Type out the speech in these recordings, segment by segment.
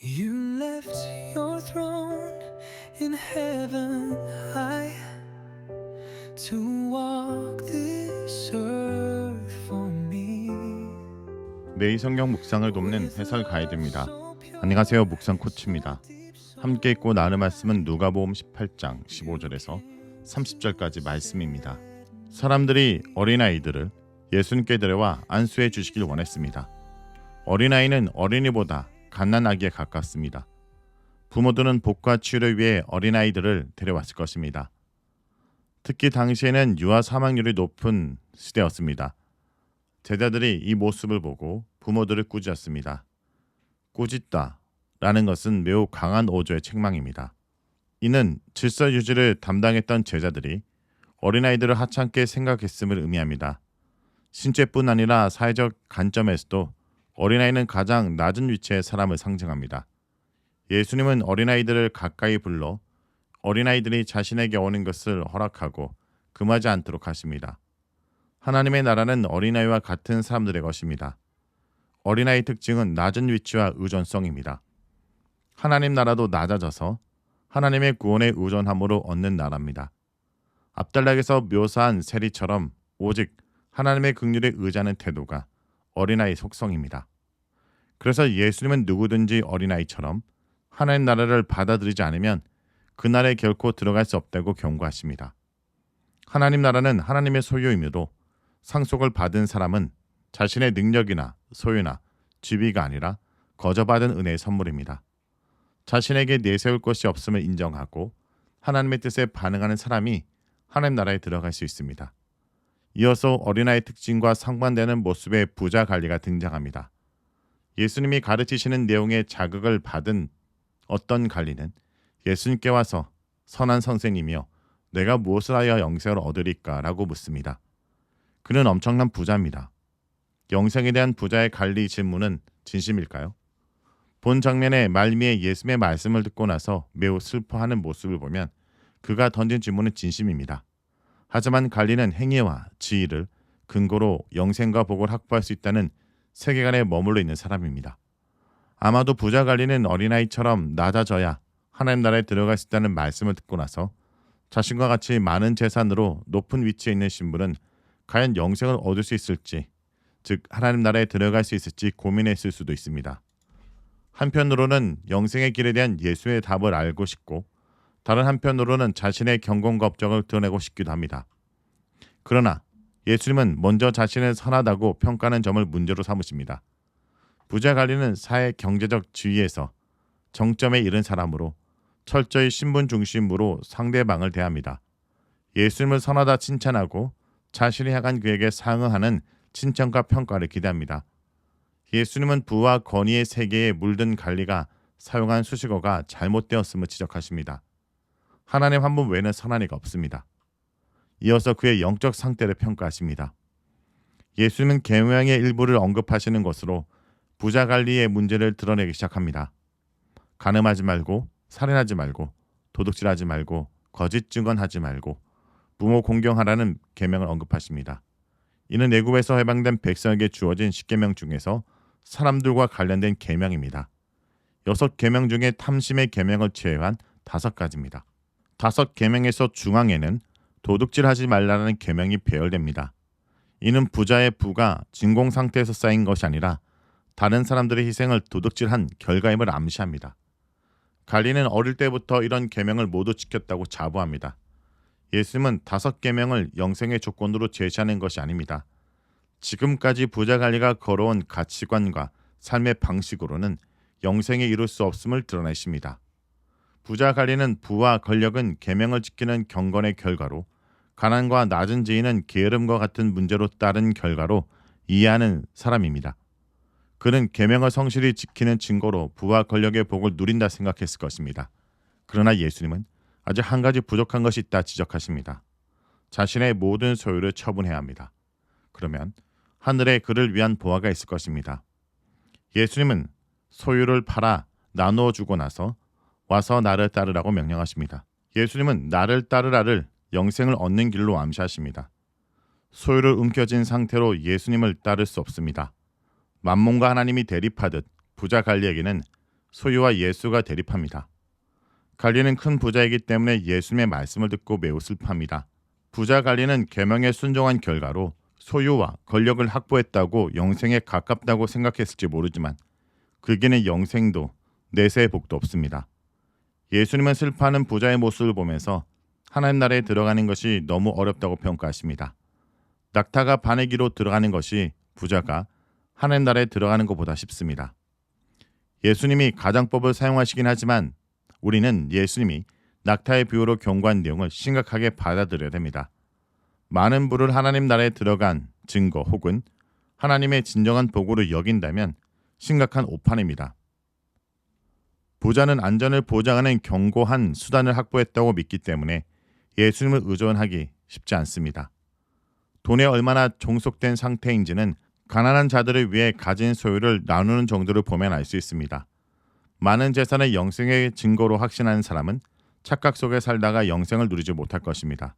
You left your throne in heaven high to walk this earth for me. 매일 성경 묵상을 돕는 해설 가이드입니다. 안녕하세요. 묵상 코치입니다. 함께 읽고 나눌 말씀은 누가복음 18장 15절에서 30절까지 말씀입니다. 사람들이 어린아이들을 예수님께 데려와 안수해 주시길 원했습니다. 어린아이는 어린이보다 갓난아기에 가깝습니다. 부모들은 복과 치유를 위해 어린아이들을 데려왔을 것입니다. 특히 당시에는 유아 사망률이 높은 시대였습니다. 제자들이 이 모습을 보고 부모들을 꾸짖었습니다. 꾸짖다라는 것은 매우 강한 어조의 책망입니다. 이는 질서 유지를 담당했던 제자들이 어린아이들을 하찮게 생각했음을 의미합니다. 신체뿐 아니라 사회적 관점에서도 어린아이는 가장 낮은 위치의 사람을 상징합니다. 예수님은 어린아이들을 가까이 불러 어린아이들이 자신에게 오는 것을 허락하고 금하지 않도록 하십니다. 하나님의 나라는 어린아이와 같은 사람들의 것입니다. 어린아이 특징은 낮은 위치와 의존성입니다. 하나님 나라도 낮아져서 하나님의 구원에 의존함으로 얻는 나라입니다. 앞달락에서 묘사한 세리처럼 오직 하나님의 긍휼에 의지하는 태도가 어린아이 속성입니다. 그래서 예수님은 누구든지 어린아이처럼 하나님 나라를 받아들이지 않으면 그 나라에 결코 들어갈 수 없다고 경고하십니다. 하나님 나라는 하나님의 소유이므로 상속을 받은 사람은 자신의 능력이나 소유나 지위가 아니라 거저받은 은혜의 선물입니다. 자신에게 내세울 것이 없음을 인정하고 하나님의 뜻에 반응하는 사람이 하나님 나라에 들어갈 수 있습니다. 이어서 어린아이 특징과 상반되는 모습의 부자 관리가 등장합니다. 예수님이 가르치시는 내용의 자극을 받은 어떤 관리는 예수님께 와서 선한 선생님이여 내가 무엇을 하여 영생을 얻으리까 라고 묻습니다. 그는 엄청난 부자입니다. 영생에 대한 부자의 관리 질문은 진심일까요? 본 장면의 말미에 예수님의 말씀을 듣고 나서 매우 슬퍼하는 모습을 보면 그가 던진 질문은 진심입니다. 하지만 관리는 행위와 지위를 근거로 영생과 복을 확보할 수 있다는 세계관에 머물러 있는 사람입니다. 아마도 부자 관리는 어린아이처럼 낮아져야 하나님 나라에 들어갈 수 있다는 말씀을 듣고 나서 자신과 같이 많은 재산으로 높은 위치에 있는 신분은 과연 영생을 얻을 수 있을지, 즉 하나님 나라에 들어갈 수 있을지 고민했을 수도 있습니다. 한편으로는 영생의 길에 대한 예수의 답을 알고 싶고 다른 한편으로는 자신의 경건과 업적을 드러내고 싶기도 합니다. 그러나 예수님은 먼저 자신을 선하다고 평가하는 점을 문제로 삼으십니다. 부자 관리는 사회 경제적 지위에서 정점에 이른 사람으로 철저히 신분 중심으로 상대방을 대합니다. 예수님을 선하다 칭찬하고 자신이 향한 그에게 상응하는 칭찬과 평가를 기대합니다. 예수님은 부와 권위의 세계에 물든 관리가 사용한 수식어가 잘못되었음을 지적하십니다. 하나님 한 분 외에는 선한 이가 없습니다. 이어서 그의 영적 상태를 평가하십니다. 예수님은 계명의 일부를 언급하시는 것으로 부자 관리의 문제를 드러내기 시작합니다. 간음하지 말고, 살인하지 말고, 도둑질하지 말고, 거짓 증언하지 말고, 부모 공경하라는 계명을 언급하십니다. 이는 애굽에서 해방된 백성에게 주어진 10계명 중에서 사람들과 관련된 계명입니다. 6계명 중에 탐심의 계명을 제외한 5가지입니다. 5계명에서 중앙에는 도둑질하지 말라는 계명이 배열됩니다. 이는 부자의 부가 진공 상태에서 쌓인 것이 아니라 다른 사람들의 희생을 도둑질한 결과임을 암시합니다. 관리는 어릴 때부터 이런 계명을 모두 지켰다고 자부합니다. 예수님은 5계명을 영생의 조건으로 제시하는 것이 아닙니다. 지금까지 부자 관리가 걸어온 가치관과 삶의 방식으로는 영생에 이룰 수 없음을 드러내십니다. 부자 관리는 부와 권력은 계명을 지키는 경건의 결과로 가난과 낮은 지위는 게으름과 같은 문제로 따른 결과로 이해하는 사람입니다. 그는 계명을 성실히 지키는 증거로 부와 권력의 복을 누린다 생각했을 것입니다. 그러나 예수님은 아직 한 가지 부족한 것이 있다 지적하십니다. 자신의 모든 소유를 처분해야 합니다. 그러면 하늘에 그를 위한 보화가 있을 것입니다. 예수님은 소유를 팔아 나누어 주고 나서 와서 나를 따르라고 명령하십니다. 예수님은 나를 따르라를 영생을 얻는 길로 암시하십니다. 소유를 움켜쥔 상태로 예수님을 따를 수 없습니다. 만몬과 하나님이 대립하듯 부자 관리에게는 소유와 예수가 대립합니다. 갈리는 큰 부자이기 때문에 예수님의 말씀을 듣고 매우 슬퍼합니다. 부자 갈리는 계명에 순종한 결과로 소유와 권력을 확보했다고 영생에 가깝다고 생각했을지 모르지만 그에게는 영생도 내세의 복도 없습니다. 예수님은 슬퍼하는 부자의 모습을 보면서 하나님 나라에 들어가는 것이 너무 어렵다고 평가하십니다. 낙타가 바늘 귀로 들어가는 것이 부자가 하나님 나라에 들어가는 것보다 쉽습니다. 예수님이 가장법을 사용하시긴 하지만 우리는 예수님이 낙타의 비유로 경고한 내용을 심각하게 받아들여야 됩니다. 많은 부를 하나님 나라에 들어간 증거 혹은 하나님의 진정한 복으로 여긴다면 심각한 오판입니다. 부자는 안전을 보장하는 견고한 수단을 확보했다고 믿기 때문에 예수님을 의존하기 쉽지 않습니다. 돈에 얼마나 종속된 상태인지는 가난한 자들을 위해 가진 소유를 나누는 정도를 보면 알 수 있습니다. 많은 재산을 영생의 증거로 확신하는 사람은 착각 속에 살다가 영생을 누리지 못할 것입니다.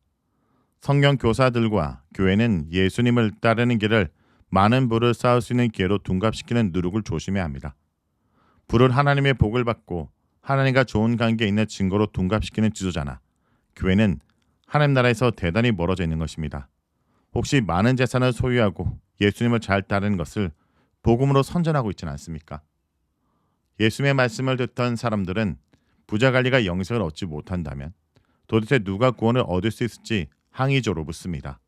성경 교사들과 교회는 예수님을 따르는 길을 많은 부를 쌓을 수 있는 기회로 둔갑시키는 누룩을 조심해야 합니다. 부를 하나님의 복을 받고 하나님과 좋은 관계에 있는 증거로 둔갑시키는 지도자나 교회는 하나님 나라에서 대단히 멀어져 있는 것입니다. 혹시 많은 재산을 소유하고 예수님을 잘 따르는 것을 복음으로 선전하고 있지는 않습니까? 예수님의 말씀을 듣던 사람들은 부자 관리가 영생을 얻지 못한다면 도대체 누가 구원을 얻을 수 있을지 항의조로 묻습니다.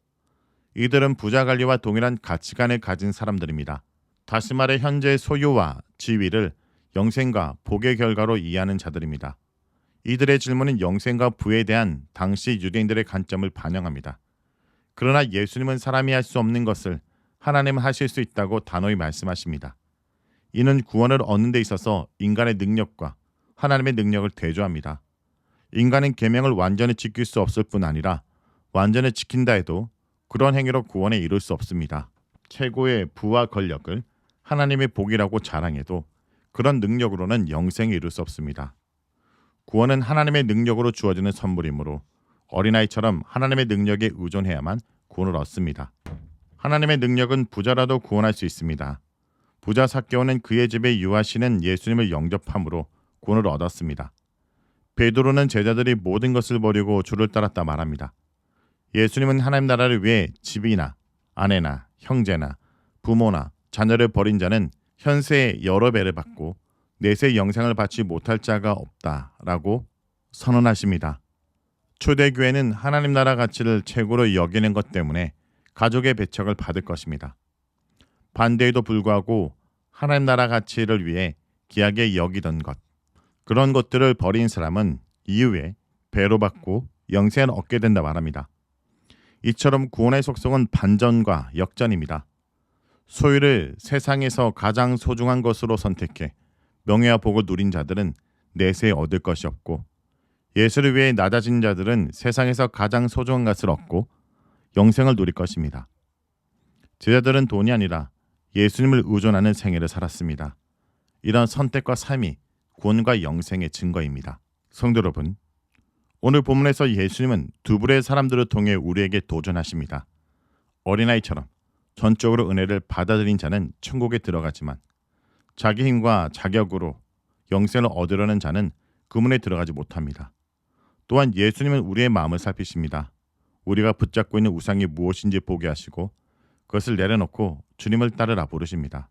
이들은 부자 관리와 동일한 가치관을 가진 사람들입니다. 다시 말해 현재의 소유와 지위를 영생과 복의 결과로 이해하는 자들입니다. 이들의 질문은 영생과 부에 대한 당시 유대인들의 관점을 반영합니다. 그러나 예수님은 사람이 할 수 없는 것을 하나님은 하실 수 있다고 단호히 말씀하십니다. 이는 구원을 얻는 데 있어서 인간의 능력과 하나님의 능력을 대조합니다. 인간은 계명을 완전히 지킬 수 없을 뿐 아니라 완전히 지킨다 해도 그런 행위로 구원에 이룰 수 없습니다. 최고의 부와 권력을 하나님의 복이라고 자랑해도 그런 능력으로는 영생에 이룰 수 없습니다. 구원은 하나님의 능력으로 주어지는 선물이므로 어린아이처럼 하나님의 능력에 의존해야만 구원을 얻습니다. 하나님의 능력은 부자라도 구원할 수 있습니다. 부자 삭개오는 그의 집에 유하시는 예수님을 영접함으로 구원을 얻었습니다. 베드로는 제자들이 모든 것을 버리고 주를 따랐다 말합니다. 예수님은 하나님 나라를 위해 집이나 아내나 형제나 부모나 자녀를 버린 자는 현세에 여러 배를 받고 내세 영생을 받지 못할 자가 없다라고 선언하십니다. 초대교회는 하나님 나라 가치를 최고로 여기는 것 때문에 가족의 배척을 받을 것입니다. 반대에도 불구하고 하나님 나라 가치를 위해 귀하게 여기던 것, 그런 것들을 버린 사람은 이후에 배로 받고 영생을 얻게 된다 말합니다. 이처럼 구원의 속성은 반전과 역전입니다. 소유를 세상에서 가장 소중한 것으로 선택해 명예와 복을 누린 자들은 내세에 얻을 것이 없고 예수를 위해 낮아진 자들은 세상에서 가장 소중한 것을 얻고 영생을 누릴 것입니다. 제자들은 돈이 아니라 예수님을 의존하는 생애를 살았습니다. 이런 선택과 삶이 구원과 영생의 증거입니다. 성도 여러분, 오늘 본문에서 예수님은 두 부류의 사람들을 통해 우리에게 도전하십니다. 어린아이처럼 전적으로 은혜를 받아들인 자는 천국에 들어가지만 자기 힘과 자격으로 영생을 얻으려는 자는 그 문에 들어가지 못합니다. 또한 예수님은 우리의 마음을 살피십니다. 우리가 붙잡고 있는 우상이 무엇인지 보게 하시고 그것을 내려놓고 주님을 따르라 부르십니다.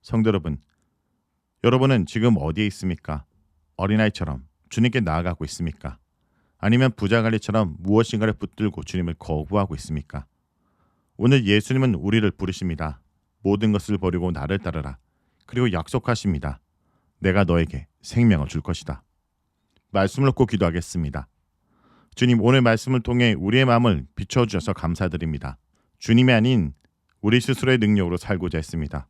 성도 여러분, 여러분은 지금 어디에 있습니까? 어린아이처럼 주님께 나아가고 있습니까? 아니면 부자갈리처럼 무엇인가를 붙들고 주님을 거부하고 있습니까? 오늘 예수님은 우리를 부르십니다. 모든 것을 버리고 나를 따르라. 그리고 약속하십니다. 내가 너에게 생명을 줄 것이다. 말씀을 놓고 기도하겠습니다. 주님, 오늘 말씀을 통해 우리의 마음을 비춰주셔서 감사드립니다. 주님이 아닌 우리 스스로의 능력으로 살고자 했습니다.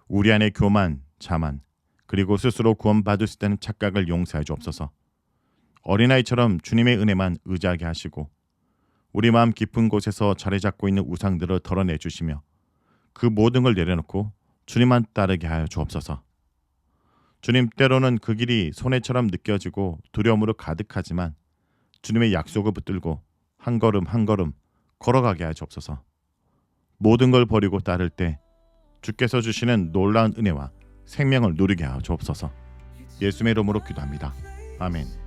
우리 안의 교만, 자만, 그리고 스스로 구원받을 수 있다는 착각을 용서해 주옵소서. 어린아이처럼 주님의 은혜만 의지하게 하시고 우리 마음 깊은 곳에서 자리 잡고 있는 우상들을 덜어내 주시며 그 모든 걸 내려놓고 주님만 따르게 하여 주옵소서. 주님, 때로는 그 길이 손해처럼 느껴지고 두려움으로 가득하지만 주님의 약속을 붙들고 한 걸음 한 걸음 걸어가게 하여 주옵소서. 모든 걸 버리고 따를 때 주께서 주시는 놀라운 은혜와 생명을 누리게 하여 주옵소서. 예수의 이름으로 기도합니다. 아멘.